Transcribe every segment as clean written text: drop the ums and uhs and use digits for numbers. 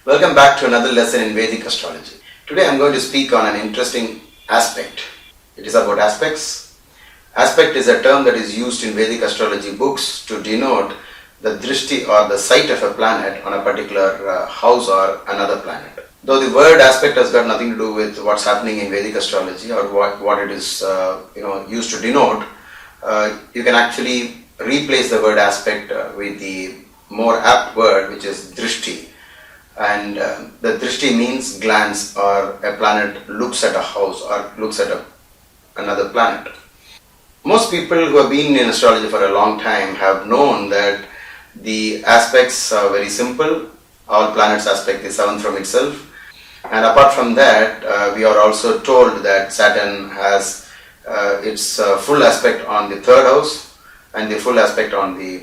Welcome back to another lesson in Vedic Astrology. Today I am going to speak on an interesting aspect. It is about aspects. Aspect is a term that is used in Vedic Astrology books to denote the drishti or the sight of a planet on a particular house or another planet. Though the word aspect has got nothing to do with what's happening in Vedic Astrology or what it is used to denote, you can actually replace the word aspect with the more apt word, which is drishti. And the drishti means glance, or a planet looks at a house or looks at another planet. Most people who have been in astrology for a long time have known that the aspects are very simple. All planets aspect is 7 from itself. And apart from that, we are also told that Saturn has its full aspect on the 3rd house and the full aspect on the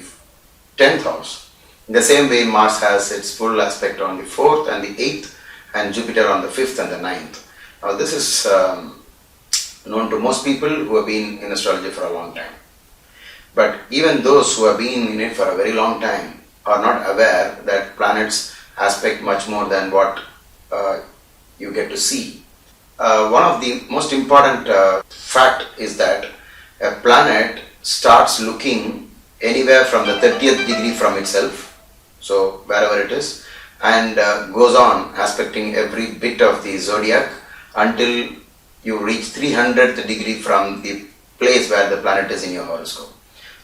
10th house. In the same way, Mars has its full aspect on the 4th and the 8th, and Jupiter on the 5th and the 9th. Now this is known to most people who have been in astrology for a long time. But even those who have been in it for a very long time are not aware that planets aspect much more than what you get to see. One of the most important fact is that a planet starts looking anywhere from the 30th degree from itself, so wherever it is, and goes on aspecting every bit of the zodiac until you reach 300th degree from the place where the planet is in your horoscope.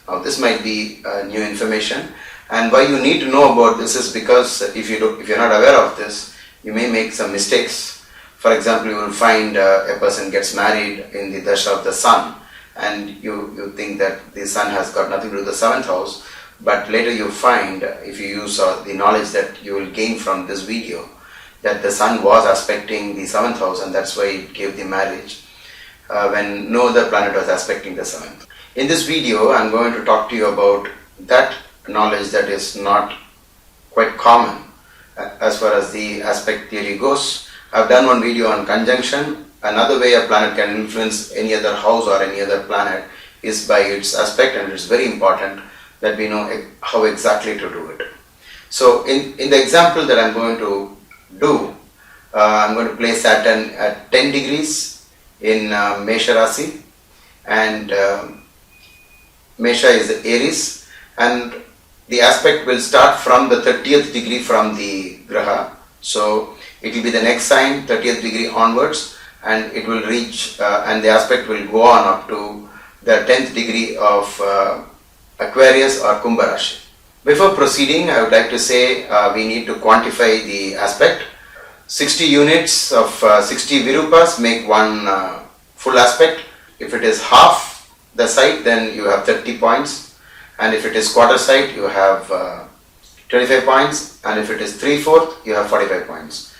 Now this might be new information, and why you need to know about this is because if you're not aware of this, you may make some mistakes. For example, you will find a person gets married in the dasha of the sun, and you think that the sun has got nothing to do with the 7th house, but later you find, if you use the knowledge that you will gain from this video, that the sun was aspecting the 7th house, and that's why it gave the marriage when no other planet was aspecting the 7th. In this video, I'm going to talk to you about that knowledge that is not quite common as far as the aspect theory goes. I've done one video on conjunction. Another way a planet can influence any other house or any other planet is by its aspect, and it's very important that we know how exactly to do it. So in the example that I'm going to do, I'm going to place Saturn at 10 degrees in Mesha Rasi, and Mesha is Aries, and the aspect will start from the 30th degree from the Graha. So it will be the next sign, 30th degree onwards, and it will reach, and the aspect will go on up to the 10th degree of Aquarius or Kumbh Rashi. Before proceeding, I would like to say we need to quantify the aspect. 60 units of 60 Virupas make one full aspect. If it is half the site, then you have 30 points, and if it is quarter site, you have 25 points, and if it is 3/4, you have 45 points.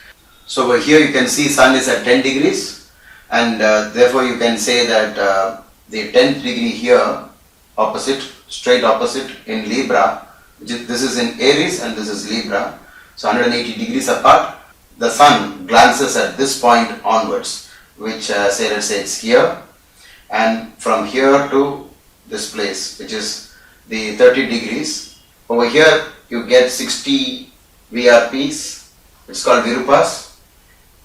So over here you can see Sun is at 10 degrees, and therefore you can say that the 10th degree here, opposite, straight opposite in Libra, this is in Aries and this is Libra, so 180 degrees apart, the Sun glances at this point onwards, which let's say it's here, and from here to this place, which is the 30 degrees. Over here you get 60 VRPs, it's called Virupas,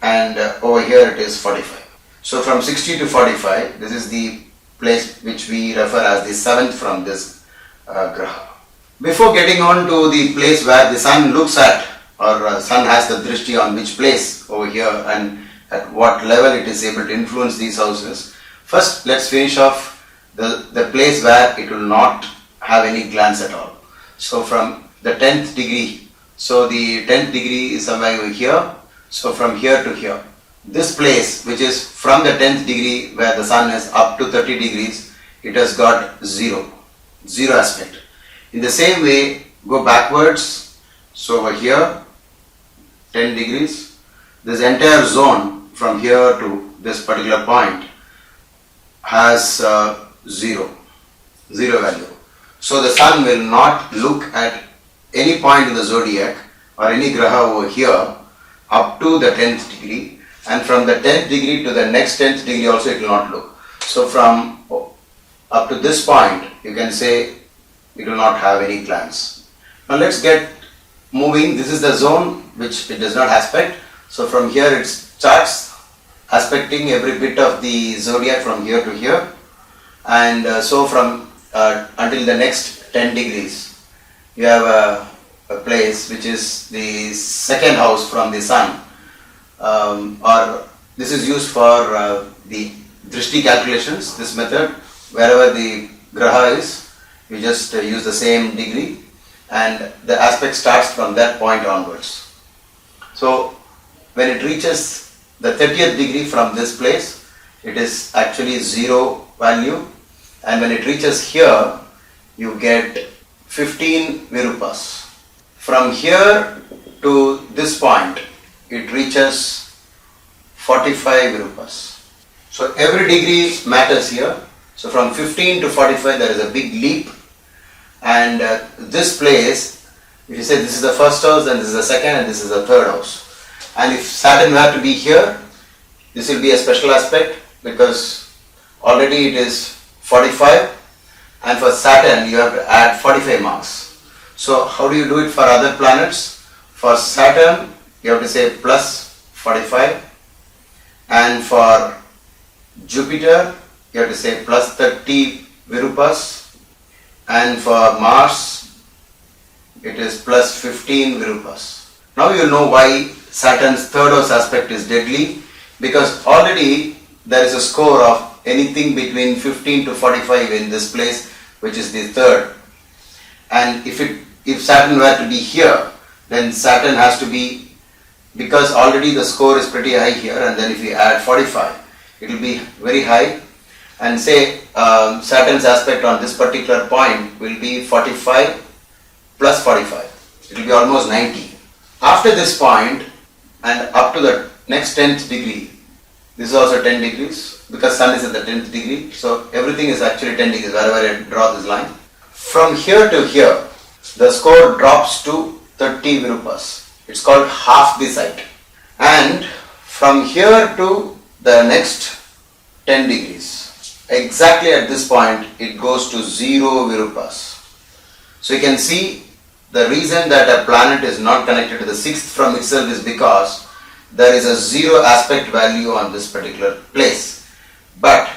and over here it is 45. So from 60 to 45, this is the place which we refer as the 7th from this Graha. Before getting on to the place where the Sun looks at, or Sun has the drishti on which place over here and at what level it is able to influence these houses, first let's finish off the place where it will not have any glance at all. So from the 10th degree, so the 10th degree is somewhere over here, so from here to here, this place which is from the 10th degree where the Sun is up to 30 degrees, it has got zero aspect. In the same way, go backwards, so over here 10 degrees, this entire zone from here to this particular point has zero value. So the Sun will not look at any point in the zodiac or any graha over here up to the 10th degree, and from the 10th degree to the next 10th degree also it will not look. So from up to this point you can say it will not have any glance. Now let's get moving. This is the zone which it does not aspect. So from here it starts aspecting every bit of the zodiac from here to here, and so from until the next 10 degrees. You have a place which is the second house from the sun, or this is used for the drishti calculations. This method, wherever the graha is, you just use the same degree, and the aspect starts from that point onwards. So when it reaches the 30th degree from this place, it is actually 0 value, and when it reaches here, you get 15 virupas. From here to this point, it reaches 45 virupas. So every degree matters here. So from 15 to 45 there is a big leap, and this place, if you say this is the first house, then this is the second, and this is the third house. And if Saturn were to be here, this will be a special aspect because already it is 45, and for Saturn you have to add 45 marks. So how do you do it for other planets? For Saturn you have to say plus 45, and for Jupiter you have to say plus 30 virupas, and for Mars it is plus 15 virupas. Now you know why Saturn's third house aspect is deadly, because already there is a score of anything between 15 to 45 in this place, which is the third. And if Saturn were to be here, then Saturn has to be, because already the score is pretty high here, and then if you add 45, it will be very high. And say Saturn's aspect on this particular point will be 45 plus 45. It will be almost 90. After this point and up to the next 10th degree, this is also 10 degrees because Sun is at the 10th degree. So everything is actually 10 degrees wherever I draw this line. From here to here, the score drops to 30 virupas. It's called half the site. And from here to the next 10 degrees, exactly at this point, it goes to 0 virupas. So you can see the reason that a planet is not connected to the 6th from itself is because there is a 0 aspect value on this particular place. But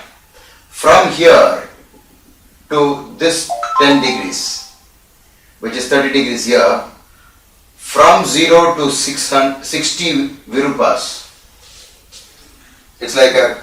from here to this 10 degrees, which is 30 degrees here, from 0 to 60 virupas, it's like a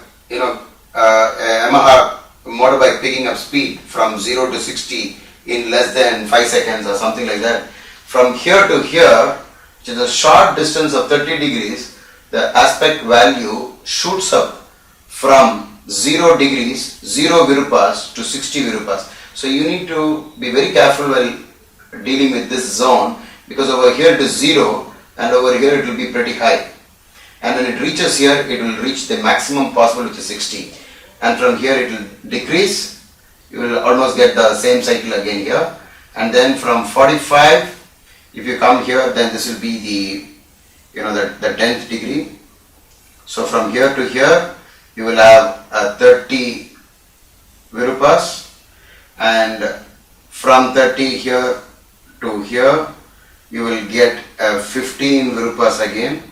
Yamaha motorbike picking up speed from 0 to 60 in less than 5 seconds or something like that. From here to here, which is a short distance of 30 degrees, the aspect value shoots up from 0 degrees, 0 virupas to 60 virupas. So you need to be very careful while dealing with this zone, because over here it is 0 and over here it will be pretty high. And when it reaches here, it will reach the maximum possible, which is 60. And from here it will decrease. You will almost get the same cycle again here. And then from 45, if you come here, then this will be the 10th degree. So from here to here, you will have 30 virupas, and from 30 here to here, you will get 15 virupas again.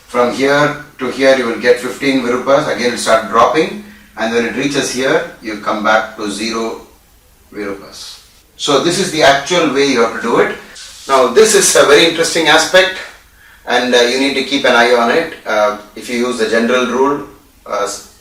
From here to here, you will get 15 virupas. Again, it will start dropping, and when it reaches here, you come back to 0 virupas. So this is the actual way you have to do it. Now this is a very interesting aspect, and you need to keep an eye on it. If you use the general rule,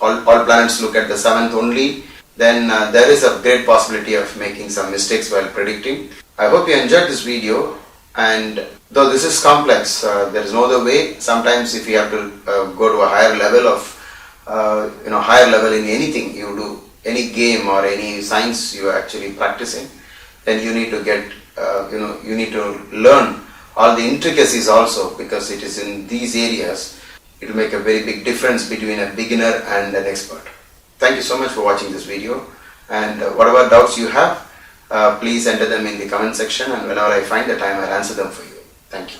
all planets look at the 7th only, then there is a great possibility of making some mistakes while predicting. I hope you enjoyed this video, and though this is complex, there is no other way. Sometimes if you have to go to a higher level of higher level in anything you do, any game or any science you are actually practicing, then you need to get you need to learn all the intricacies also, because it is in these areas it will make a very big difference between a beginner and an expert. Thank you so much for watching this video, and whatever doubts you have, please enter them in the comment section, and whenever I find the time I'll answer them for you. Thank you.